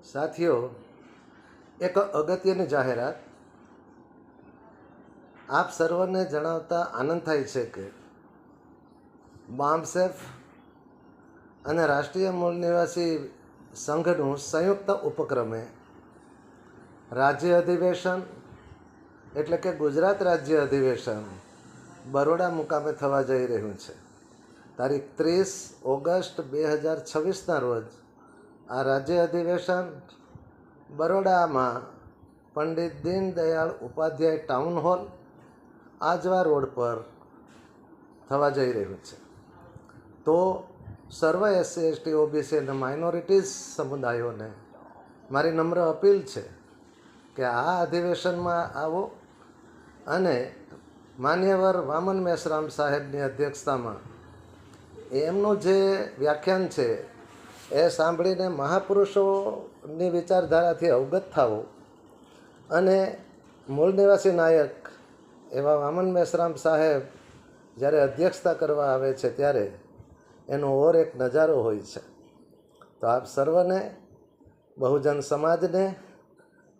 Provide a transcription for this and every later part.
સાથીઓ, એક અગત્યની જાહેરાત આપ સર્વને જણાવતા આનંદ થાય છે કે બામસેફ અને રાષ્ટ્રીય મૂળ નિવાસી સંઘનું સંયુક્ત ઉપક્રમે રાજ્ય અધિવેશન એટલે કે ગુજરાત રાજ્ય અધિવેશન બરોડા મુકામે થવા જઈ રહ્યું છે. તારીખ 30 ઓગસ્ટ 2026ના રોજ આ રાજ્ય અધિવેશન બરોડામાં Pandit Deendayal Upadhyay town hall Ajwa road પર થવા જઈ રહ્યું છે. તો સર્વ એસસી એસટી ઓબીસી અને માઇનોરિટીઝ સમુદાયોને મારી નમ્ર અપીલ છે કે આ અધિવેશનમાં આવો અને માન્યવર વામન મેશ્રામ સાહેબની અધ્યક્ષતામાં એમનું જે વ્યાખ્યાન છે એ સાંભળીને મહાપુરુષોની વિચારધારાથી અવગત થાવો અને મૂળ નિવાસી નાયક એવા વામન મેશ્રામ સાહેબ જ્યારે અધ્યક્ષતા કરવા આવે છે ત્યારે એનો ઓર એક નજારો હોય છે. તો આપ સર્વને, બહુજન સમાજને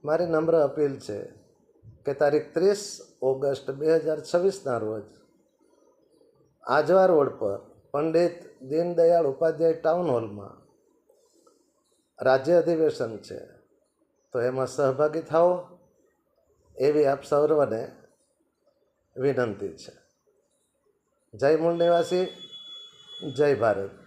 મારી નમ્ર અપીલ છે કે તારીખ 30 ઓગસ્ટ 2026ના રોજ આજવા રોડ પર પંડિત દીનદયાળ ઉપાધ્યાય ટાઉન હોલમાં રાજ્ય અધિવેશન છે, તો એમાં સહભાગી થાઓ એવી આપ સર્વને વિનંતી છે. જય મૂળ નિવાસી, જય ભારત.